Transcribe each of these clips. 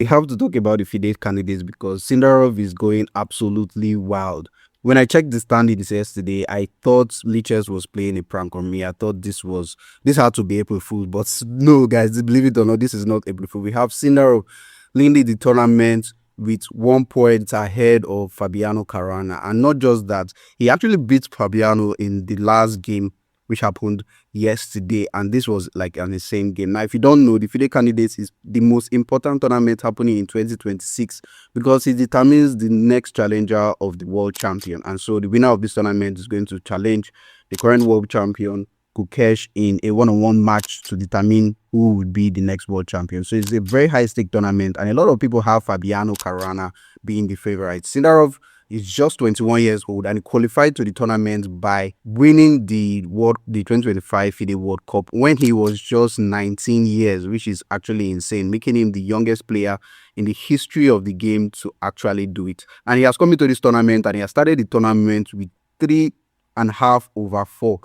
We have to talk about the Fide candidates because Sindarov is going absolutely wild. When I checked the standings yesterday, I thought Liches was playing a prank on me. I thought this had to be April Fool, but no, guys, believe it or not, this is not April Fool. We have Sindarov leading the tournament with 1 point ahead of Fabiano Caruana, and not just that, he actually beat Fabiano in the last game, which happened yesterday, and this was like an insane game. Now, if you don't know, the FIDE candidates is the most important tournament happening in 2026 because it determines the next challenger of the world champion. And so the winner of this tournament is going to challenge the current world champion, Gukesh, in a one-on-one match to determine who would be the next world champion. So it's a very high-stake tournament, and a lot of people have Fabiano Caruana being the favorite. Sindarov is just 21 years old and he qualified to the tournament by winning the 2025 FIDE World Cup when he was just 19 years, which is actually insane, making him the youngest player in the history of the game to actually do it. And he has come into this tournament and he has started the tournament with 3.5/4.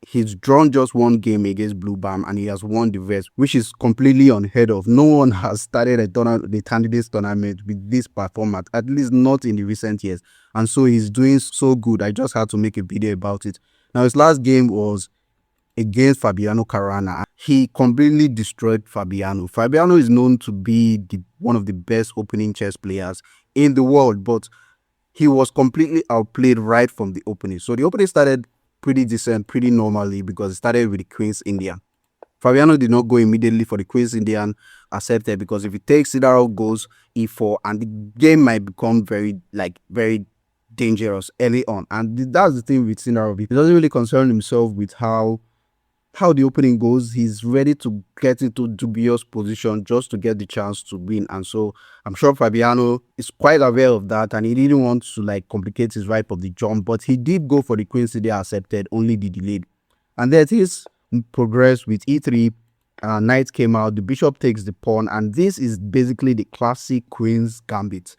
He's drawn just one game against Blue Bam and he has won the rest, which is completely unheard of. No one has started the candidates tournament with this performance, at least not in the recent years. And so he's doing so good. I just had to make a video about it. Now, his last game was against Fabiano Caruana. He completely destroyed Fabiano. Fabiano is known to be one of the best opening chess players in the world, but he was completely outplayed right from the opening. So the opening started pretty decent, pretty normally because it started with the Queen's Indian. Fabiano did not go immediately for the Queen's Indian, accepted, because if it takes Sindarov goes e4 and the game might become very dangerous early on. And that's the thing with Sindarov. He doesn't really concern himself with how the opening goes. He's ready to get into dubious position just to get the chance to win. And so I'm sure Fabiano is quite aware of that and he didn't want to complicate his right of the jump, but he did go for the Queen CD, accepted, only the delayed. And there it is, progress with e3. Knight came out, the bishop takes the pawn, and this is basically the classic Queen's Gambit.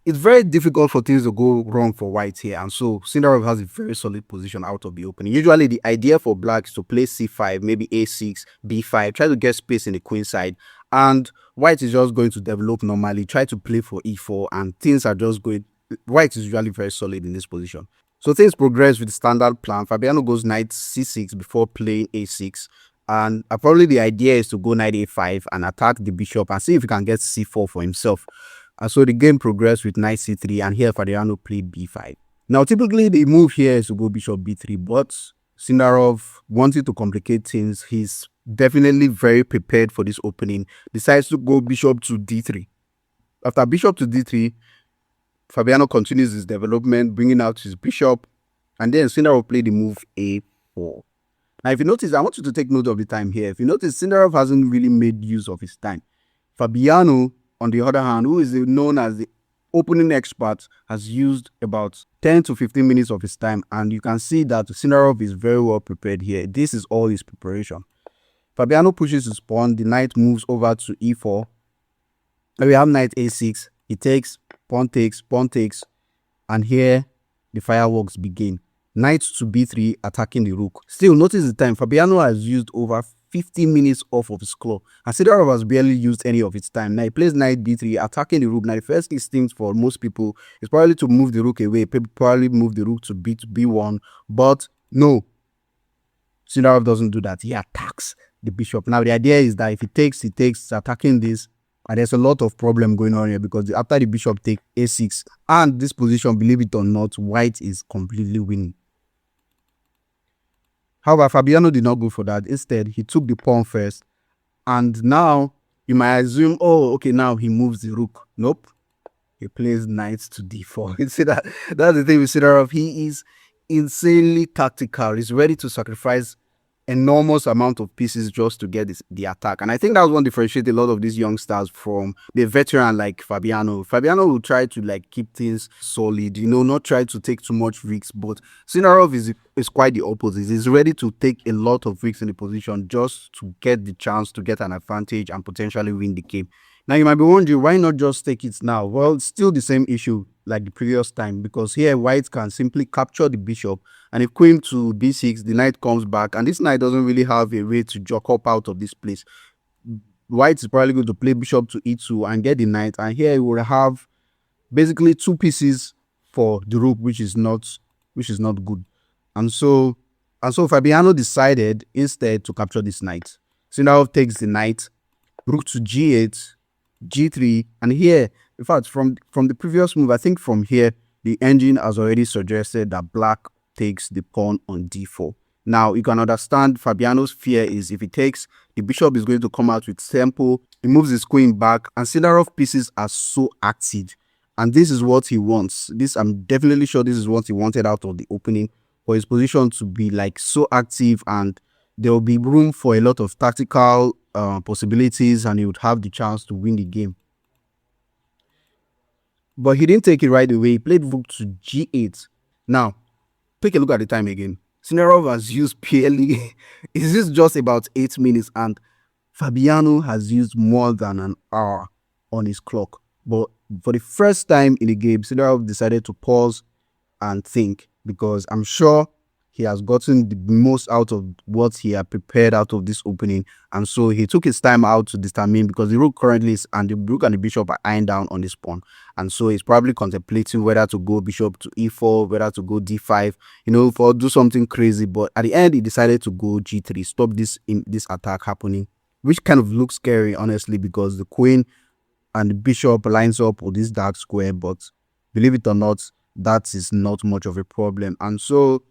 It's very difficult for things to go wrong for white here, and so Sindarov has a very solid position out of the opening. Usually the idea for black is to play c5, maybe a6, b5, try to get space in the queen side, and white is just going to develop normally, try to play for e4, and things are just going. White is usually very solid in this position. So things progress with the standard plan. Fabiano goes knight c6 before playing a6, and probably the idea is to go knight a5 and attack the bishop and see if he can get c4 for himself. And so the game progressed with knight c3, and here Fabiano played b5. Now, typically the move here is to go bishop b3, but Sindarov, wanting to complicate things, he's definitely very prepared for this opening, decides to go bishop to d3. After bishop to d3, Fabiano continues his development, bringing out his bishop, and then Sindarov played the move a4. Now, if you notice, I want you to take note of the time here. If you notice, Sindarov hasn't really made use of his time. Fabiano, on the other hand, who is known as the opening expert, has used about 10 to 15 minutes of his time, and you can see that Sindarov is very well prepared here. This is all his preparation. Fabiano pushes his pawn, the knight moves over to e4. Then we have knight a6, he takes, pawn takes, and here the fireworks begin. Knight to b3, attacking the rook. Still, notice the time. Fabiano has used over 15 minutes off of his clock, and Sindarov has barely used any of its time. Now he plays knight d3, attacking the rook. Now the first instinct for most people is probably to move the rook away, probably move the rook to b1, but no, Sindarov doesn't do that. He attacks the bishop. Now the idea is that if he takes, attacking this, and there's a lot of problem going on here because after the bishop takes a6, and this position, believe it or not, white is completely winning. However, Fabiano did not go for that. Instead, he took the pawn first. And now, you might assume, oh, okay, now he moves the rook. Nope. He plays knight to d4. You see that? That's the thing with Sindarov. He is insanely tactical. He's ready to sacrifice enormous amount of pieces just to get the attack. And I think that's what differentiates a lot of these young stars from the veteran like Fabiano. Fabiano will try to keep things solid, not try to take too much risks. But Sindarov is quite the opposite. He's ready to take a lot of risks in the position just to get the chance to get an advantage and potentially win the game. Now, you might be wondering, why not just take it now? Well, it's still the same issue like the previous time, because here white can simply capture the bishop, and if queen to b6, the knight comes back, and this knight doesn't really have a way to jock up out of this place. white is probably going to play bishop to e2 and get the knight, and here he will have basically two pieces for the rook, which is not good. And so Fabiano decided instead to capture this knight. Sindarov takes the knight, rook to g8, g3, and here, in fact, from the previous move, I think from here, the engine has already suggested that black takes the pawn on d4. Now, you can understand Fabiano's fear is if he takes, the bishop is going to come out with tempo, he moves his queen back, and Sindarov pieces are so active. And this is what he wants. I'm definitely sure this is what he wanted out of the opening, for his position to be like so active, and there will be room for a lot of tactical possibilities, and he would have the chance to win the game. But he didn't take it right away. He played rook to g8. Now, take a look at the time again. Sindarov has used barely, is this just about 8 minutes, and Fabiano has used more than an hour on his clock. But for the first time in the game, Sindarov decided to pause and think, because I'm sure he has gotten the most out of what he had prepared out of this opening, and so he took his time out to determine, because the rook currently is, and the rook and the bishop are eyeing down on this pawn, and so he's probably contemplating whether to go bishop to e4, whether to go d5, for do something crazy. But at the end, he decided to go g3, stop this attack happening, which kind of looks scary, honestly, because the queen and the bishop lines up with this dark square. But believe it or not, that is not much of a problem. And so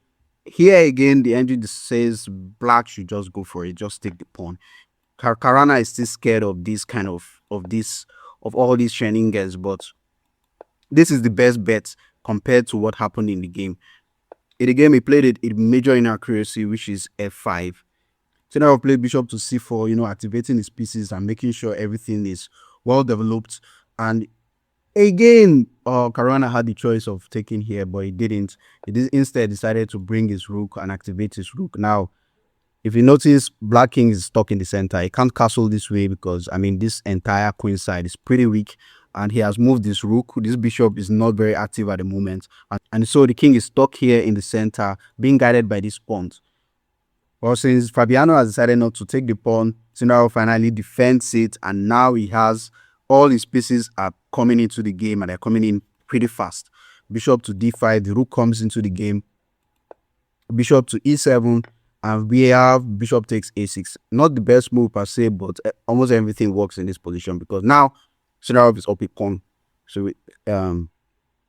here again, the engine says black should just go for it, just take the pawn. Caruana is still scared of this kind of all these shenanigans, but this is the best bet compared to what happened in the game. In the game, he played it in major inaccuracy, which is f5. Sindarov played bishop to c4, activating his pieces and making sure everything is well developed. And again, Caruana had the choice of taking here, but he didn't. He instead decided to bring his rook and activate his rook. Now, if you notice, black king is stuck in the center. He can't castle this way because, this entire queen side is pretty weak, and he has moved this rook. This bishop is not very active at the moment, and so the king is stuck here in the center, being guided by these pawns. Well, since Fabiano has decided not to take the pawn, Sindarov finally defends it, and now he has all his pieces are coming into the game, and they're coming in pretty fast. Bishop to d5, the rook comes into the game. Bishop to e7, and we have bishop takes a6. Not the best move per se, but almost everything works in this position, because now Sindarov is up a pawn. So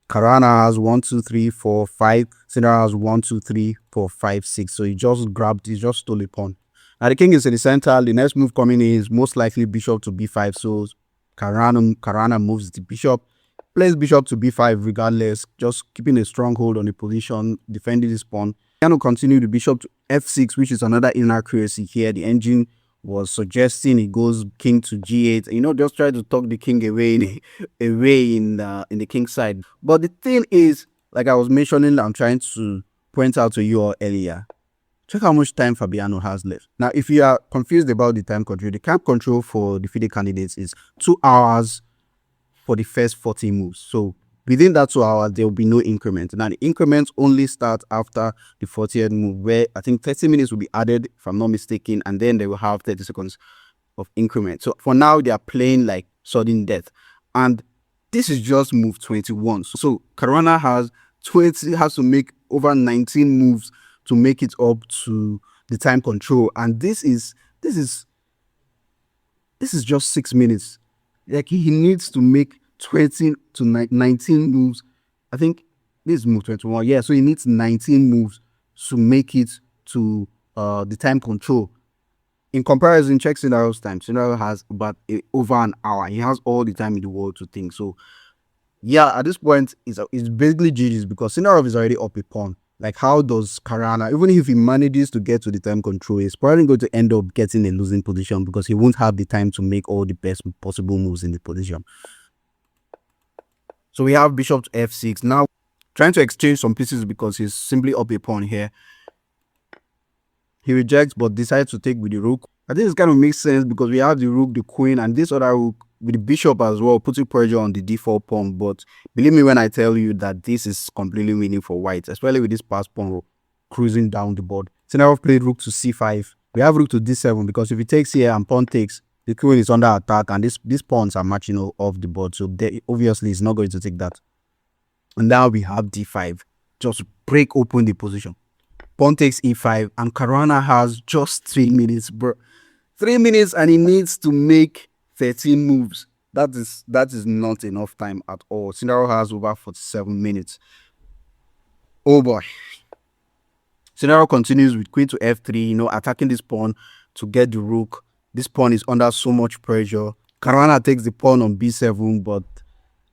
Caruana has 1, 2, 3, 4, 5. Sindarov has 1, 2, 3, 4, 5, 6. So he just stole a pawn. Now the king is in the center. The next move coming in is most likely bishop to b5. So Caruana moves the bishop, plays bishop to b5 regardless, just keeping a strong hold on the position, defending this pawn. Fabiano continued the bishop to f6, which is another inaccuracy here. The engine was suggesting he goes king to g8, just try to talk the king away in the king side. But the thing is, like I was mentioning, I'm trying to point out to you all earlier, check how much time Fabiano has left. Now, if you are confused about the time control, the time control for the Fide candidates is 2 hours for the first 40 moves. So within that 2 hours, there will be no increment. Now, the increments only start after the 40th move, where I think 30 minutes will be added, if I'm not mistaken, and then they will have 30 seconds of increment. So for now, they are playing like sudden death. And this is just move 21. So Caruana has to make over 19 moves to make it up to the time control. And this is just 6 minutes. Like, he needs to make 20 to 19 moves. I think this is move 21. Yeah, so he needs 19 moves to make it to the time control. In comparison, check Sindarov's time. Sindarov has about over an hour. He has all the time in the world to think. So yeah, at this point, it's basically GG's, because Sindarov is already up a pawn. Like, how does Caruana, even if he manages to get to the time control, he's probably going to end up getting a losing position, because he won't have the time to make all the best possible moves in the position. So we have bishop to f6. Now, trying to exchange some pieces because he's simply up a pawn here. He rejects, but decides to take with the rook. I think this kind of makes sense, because we have the rook, the queen, and this other rook with the bishop as well, putting pressure on the d4 pawn. But believe me when I tell you that this is completely winning for white, especially with this passed pawn cruising down the board. Sindarov played rook to c5. We have rook to d7, because if he takes here and pawn takes, The queen is under attack, and these pawns are matching off the board, so obviously it's not going to take that. And now we have d5, just break open the position. Pawn takes e5, and Caruana has just 3 minutes, bro. 3 minutes, and he needs to make 13 moves. That is not enough time at all. Sindarov has over 47 minutes. Oh boy. Sindarov continues with queen to f3, attacking this pawn to get the rook. This pawn is under so much pressure. Caruana takes the pawn on b7, but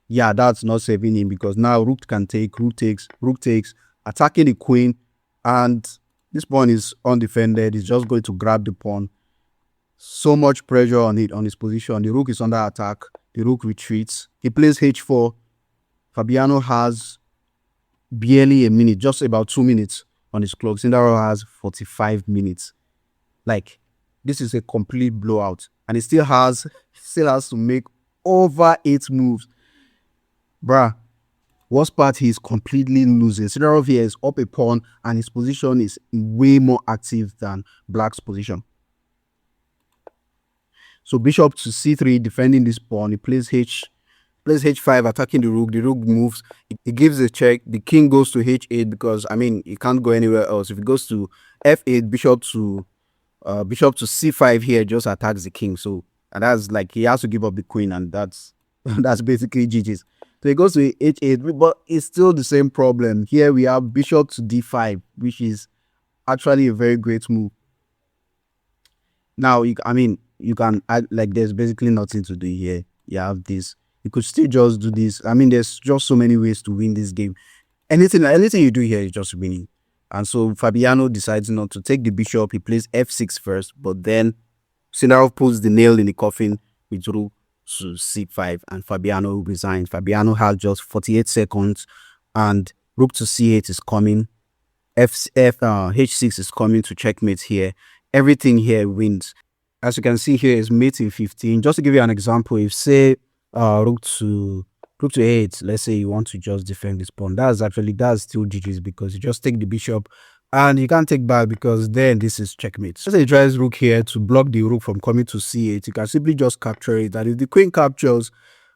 yeah, that's not saving him, because now rook can take, rook takes, attacking the queen, and this pawn is undefended. He's just going to grab the pawn. So much pressure on it, on his position. The rook is under attack. The rook retreats. He plays h4. Fabiano has barely a minute, just about 2 minutes on his clock. Sindarov has 45 minutes. Like, this is a complete blowout, and he still has to make over 8 moves. Bruh, worst part, he is completely losing. Sindarov here is up a pawn, and his position is way more active than Black's position. So bishop to c3, defending this pawn. He plays h5, attacking the rook. The rook moves. He gives a check. The king goes to h8, because he can't go anywhere else. If he goes to f8, bishop to c5 here just attacks the king. So, and that's like, he has to give up the queen, and that's basically GG's. So he goes to h8, but it's still the same problem. Here we have bishop to d5, which is actually a very great move. Now, you can add, like, there's basically nothing to do here. You have this. You could still just do this. There's just so many ways to win this game. Anything you do here is just winning. And so Fabiano decides not to take the bishop. He plays f6 first, but then Sindarov puts the nail in the coffin with rook to c5, and Fabiano resigns. Fabiano has just 48 seconds, and rook to c8 is coming. h6 is coming to checkmate here. Everything here wins. As you can see here, is mate in 15. Just to give you an example, if say rook to 8, let's say you want to just defend this pawn, that's still GG's, because you just take the bishop, and you can't take back, because then this is checkmate. Let's say he tries rook here to block the rook from coming to c8. You can simply just capture it, and if the queen captures,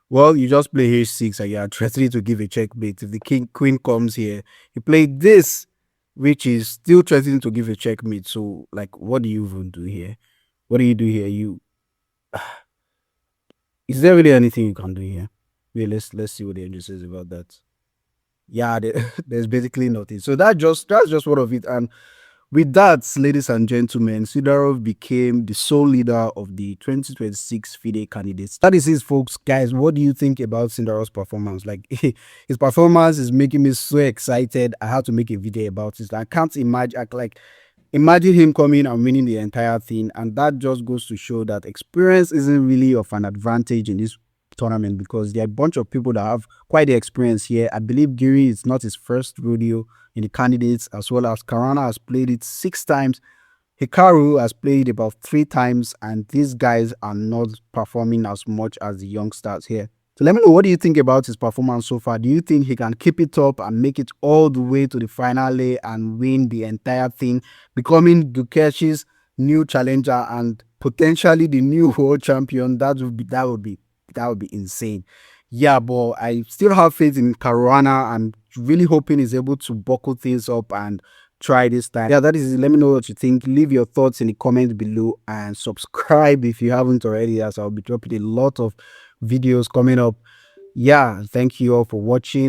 well, you just play h6, and you are threatening to give a checkmate. If the queen comes here, you play this, which is still threatening to give a checkmate. So, like, what do you even do here? What do you do here? Is there really anything you can do here? Wait, let's see what the engine says about that. Yeah, there's basically nothing. So that's just one of it. And with that, ladies and gentlemen, Sindarov became the sole leader of the 2026 Fide candidates. That is it, folks. Guys, what do you think about Sindarov's performance? Like, his performance is making me so excited. I had to make a video about it. I can't imagine him coming and winning the entire thing. And that just goes to show that experience isn't really of an advantage in this tournament, because there are a bunch of people that have quite the experience here. I believe Giri is not his first rodeo in the candidates, as well as Caruana has played it 6 times. Hikaru has played about 3 times, and these guys are not performing as much as the youngsters here. So let me know, what do you think about his performance so far? Do you think he can keep it up and make it all the way to the finale and win the entire thing, becoming Gukesh's new challenger and potentially the new world champion? That would be insane. Yeah, but I still have faith in Caruana. I'm really hoping he's able to buckle things up and try this time. Yeah, that is it. Let me know what you think. Leave your thoughts in the comments below, and subscribe if you haven't already, as I'll be dropping a lot of videos coming up. Yeah, thank you all for watching.